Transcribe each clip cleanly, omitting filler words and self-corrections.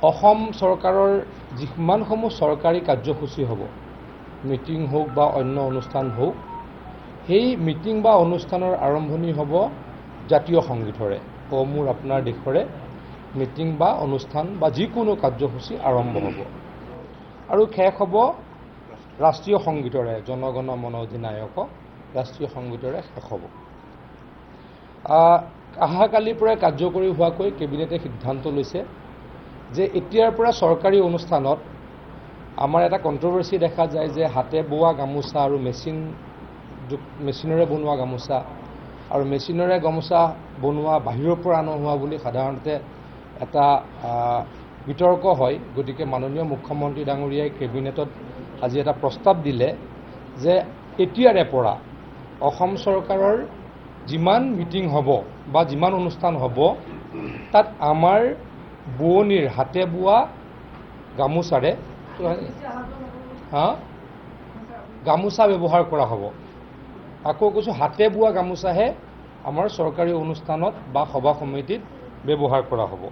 অসম চৰকাৰৰ যিমানসমূহ চৰকাৰী কাৰ্যসূচী হ'ব, মিটিং হওক বা অন্য অনুষ্ঠান হওক, সেই মিটিং বা অনুষ্ঠানৰ আৰম্ভণি হ'ব জাতীয় সংগীতৰে। মোৰ আপোনাৰ দেশৰে মিটিং বা অনুষ্ঠান বা যিকোনো কাৰ্যসূচী আৰম্ভ হ'ব আৰু শেষ হ'ব ৰাষ্ট্ৰীয় সংগীতৰে। জনগণ মন অধিনায়ক ৰাষ্ট্ৰীয় সংগীতৰে শেষ হ'ব। অহাকালিৰ পৰা কাৰ্যকৰী হোৱাকৈ কেবিনেটে সিদ্ধান্ত লৈছে যে এতিয়াৰ পৰা চৰকাৰী অনুষ্ঠানত আমাৰ এটা কণ্ট্ৰভাৰ্চি দেখা যায় যে হাতে বোৱা গামোচা আৰু মেচিনেৰে বনোৱা গামোচা আৰু মেচিনেৰে গামোচা বনোৱা বাহিৰৰ পৰা নোহোৱা বুলি সাধাৰণতে এটা বিতৰ্ক হয়। গতিকে মাননীয় মুখ্যমন্ত্ৰী ডাঙৰীয়াই কেবিনেটত আজি এটা প্ৰস্তাৱ দিলে যে এতিয়াৰে পৰা অসম চৰকাৰৰ যিমান মিটিং হ'ব বা যিমান অনুষ্ঠান হ'ব তাত আমাৰ বোৱনীৰ হাতে বোৱা গামোচাৰে গামোচা ব্যৱহাৰ কৰা হ'ব। আকৌ কৈছোঁ, হাতে বোৱা গামোচাহে আমাৰ চৰকাৰী অনুষ্ঠানত বা সভা সমিতিত ব্যৱহাৰ কৰা হ'ব।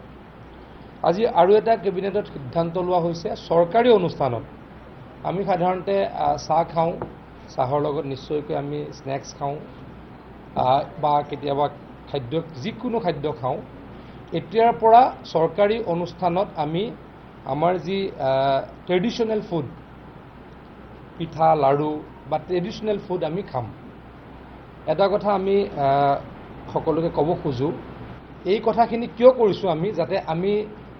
আজি আৰু এটা কেবিনেটত সিদ্ধান্ত লোৱা হৈছে, চৰকাৰী অনুষ্ঠানত আমি সাধাৰণতে চাহ খাওঁ, চাহৰ লগত নিশ্চয়কৈ আমি স্নেক্স খাওঁ বা কেতিয়াবা খাদ্য যিকোনো খাদ্য খাওঁ। এতিয়াৰ পৰা চৰকাৰী অনুষ্ঠানত আমি আমাৰ যি ট্ৰেডিশ্যনেল ফুড, পিঠা লাড়ু বা ট্ৰেডিশ্যনেল ফুড আমি খাম। এটা কথা আমি সকলোকে ক'ব খোজোঁ, এই কথাখিনি কিয় কৰিছোঁ আমি, যাতে আমি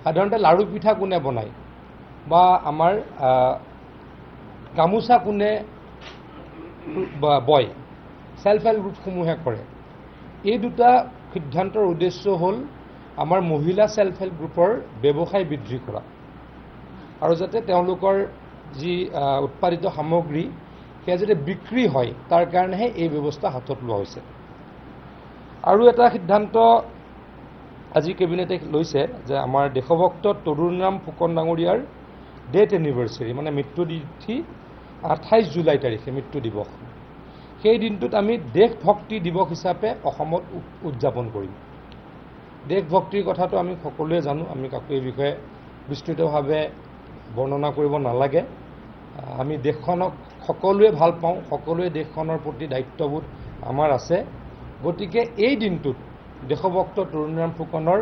সাধাৰণতে লাড়ু পিঠা কোনে বনায় বা আমাৰ গামোচা কোনে বয়, ছেল্ফ হেল্প গ্ৰুপসমূহে কৰে। এই দুটা সিদ্ধান্তৰ উদ্দেশ্য হ'ল আমাৰ মহিলা ছেল্ফ হেল্প গ্ৰুপৰ ব্যৱসায় বৃদ্ধি কৰা আৰু যাতে তেওঁলোকৰ যি উৎপাদিত সামগ্ৰী সেয়া যাতে বিক্ৰী হয়, তাৰ কাৰণেহে এই ব্যৱস্থা হাতত লোৱা হৈছে। আৰু এটা সিদ্ধান্ত আজি কেবিনেটে লৈছে যে আমাৰ দেশভক্ত তৰুণৰাম ফুকন ডাঙৰীয়াৰ ডেথ এনিভাৰ্চাৰী, মানে মৃত্যু তিথি 28 জুলাই তাৰিখে মৃত্যু দিৱস। সেই দিনটোত আমি দেশভক্তি দিৱস হিচাপে অসমত উদযাপন কৰিম। দেশভক্তিৰ কথাটো আমি সকলোৱে জানো, আমি কাকো এই বিষয়ে বিস্তৃতভাৱে বৰ্ণনা কৰিব নালাগে। আমি দেশখনক সকলোৱে ভাল পাওঁ, সকলোৱে দেশখনৰ প্ৰতি দায়িত্ববোধ আমাৰ আছে। গতিকে এই দিনটোত দেশভক্ত তৰুণৰাম ফুকনৰ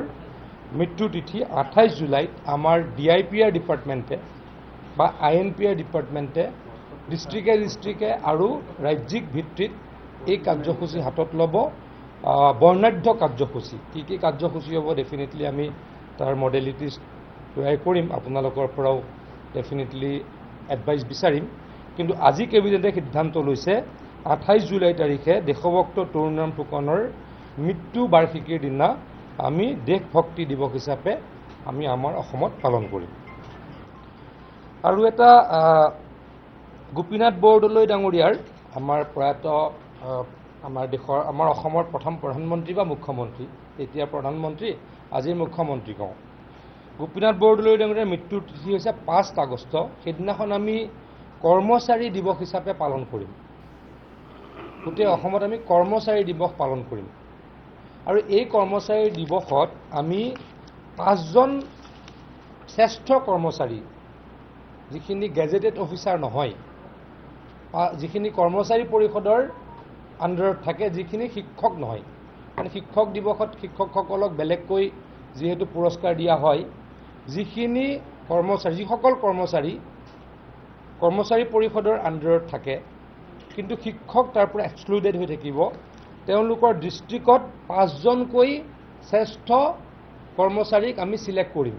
মৃত্যু তিথি 28 জুলাইত আমাৰ DIPR ডিপাৰ্টমেণ্টে বা INPR ডিপাৰ্টমেণ্টে ডিষ্ট্ৰিক্টে আৰু ৰাজ্যিক ভিত্তিত এই কাৰ্যসূচী হাতত ল'ব। বৰ্ণাঢ্য কাৰ্যসূচী, কি কাৰ্যসূচী হ'ব ডেফিনেটলি আমি তাৰ মডেলিটিজ তৈয়াৰ কৰিম, আপোনালোকৰ পৰাও ডেফিনেটলি এডভাইচ বিচাৰিম। কিন্তু আজি কেবিনেটে সিদ্ধান্ত লৈছে 28 জুলাই তাৰিখে দেশভক্ত তৰুণৰাম ফুকনৰ মৃত্যু বাৰ্ষিকীৰ দিনা আমি দেশভক্তি দিৱস হিচাপে আমি আমাৰ অসমত পালন কৰিম। আৰু এটা গোপীনাথ বৰদলৈ ডাঙৰীয়াৰ, আমাৰ প্ৰয়াত আমাৰ অসমৰ প্ৰথম প্ৰধানমন্ত্ৰী বা মুখ্যমন্ত্ৰী, এতিয়া প্ৰধানমন্ত্ৰী আজিৰ মুখ্যমন্ত্ৰী কওঁ, গোপীনাথ বৰদলৈ ডাঙৰীয়াৰ মৃত্যুৰ তিথি হৈছে 5 আগষ্ট। সেইদিনাখন আমি কৰ্মচাৰী দিৱস হিচাপে পালন কৰিম। গোটেই অসমত আমি কৰ্মচাৰী দিৱস পালন কৰিম আৰু এই কৰ্মচাৰী দিৱসত আমি 5জন শ্ৰেষ্ঠ কৰ্মচাৰী, যিখিনি গেজেটেড অফিচাৰ নহয়, যিখিনি কৰ্মচাৰী পৰিষদৰ আণ্ডাৰত থাকে, যিখিনি শিক্ষক নহয়, মানে শিক্ষক দিৱসত শিক্ষকসকলক বেলেগকৈ যিহেতু পুৰস্কাৰ দিয়া হয়, যিখিনি কৰ্মচাৰী, যিসকল কৰ্মচাৰী পৰিষদৰ আণ্ডাৰত থাকে কিন্তু শিক্ষক তাৰ পৰা এক্সক্লুডেড হৈ থাকিব, তেওঁলোকৰ ডিষ্ট্ৰিক্টত 5জনকৈ শ্ৰেষ্ঠ কৰ্মচাৰীক আমি চিলেক্ট কৰিম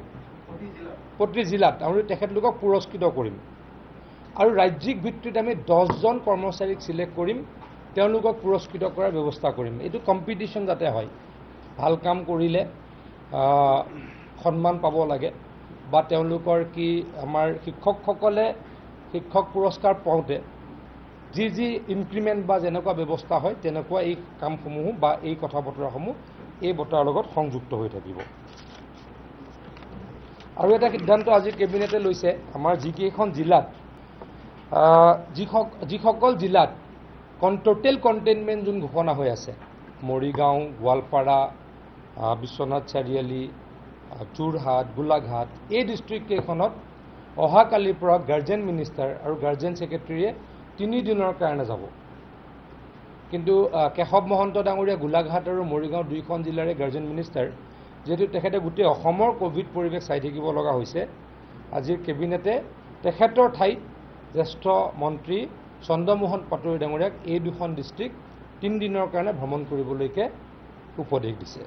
প্ৰতি জিলাত, আৰু তেখেতলোকক পুৰস্কৃত কৰিম। আৰু ৰাজ্যিক ভিত্তিত আমি 10জন কৰ্মচাৰীক চিলেক্ট কৰিম, তেওঁলোকক পুৰস্কৃত কৰাৰ ব্যৱস্থা কৰিম। এইটো কম্পিটিশ্যন যাতে হয়, ভাল কাম কৰিলে সন্মান পাব লাগে বা তেওঁলোকৰ কি আমাৰ শিক্ষকসকলে শিক্ষক পুৰস্কাৰ পাওঁতে যি ইনক্ৰিমেণ্ট বা যেনেকুৱা ব্যৱস্থা হয় তেনেকুৱা এই কামসমূহো বা এই কথা বতৰাসমূহ এই বতৰাৰ লগত সংযুক্ত হৈ থাকিব। আৰু এটা সিদ্ধান্ত আজি কেবিনেটে লৈছে, আমাৰ যিকেইখন জিলাত যিসকল জিলাত টোটেল কণ্টেইনমেণ্ট জোন ঘোষণা হৈ আছে, মৰিগাঁও, গোৱালপাৰা, বিশ্বনাথ চাৰিআলি, যোৰহাট, গোলাঘাট এই ডিষ্ট্ৰিক্টকেইখনত অহাকালিৰ পৰা গাৰ্জেন মিনিষ্টাৰ আৰু গাৰ্জেন ছেক্ৰেটাৰীয়ে 3 দিনৰ কাৰণে যাব। কিন্তু কেশৱ মহন্ত ডাঙৰীয়া গোলাঘাট আৰু মৰিগাঁও 2খন জিলাৰে গাৰ্জেন মিনিষ্টাৰ, যিহেতু তেখেতে গোটেই অসমৰ কোভিড পৰিৱেশ চাই থাকিব লগা হৈছে, আজিৰ কেবিনেটে তেখেতৰ ঠাইত জ্যেষ্ঠ মন্ত্ৰী চন্দ্ৰমোহন পাটোৱাৰী ডাঙৰীয়াক এই 2খন ডিষ্ট্ৰিক্ট 3 দিনৰ কাৰণে ভ্ৰমণ কৰিবলৈকে উপদেশ দিছে।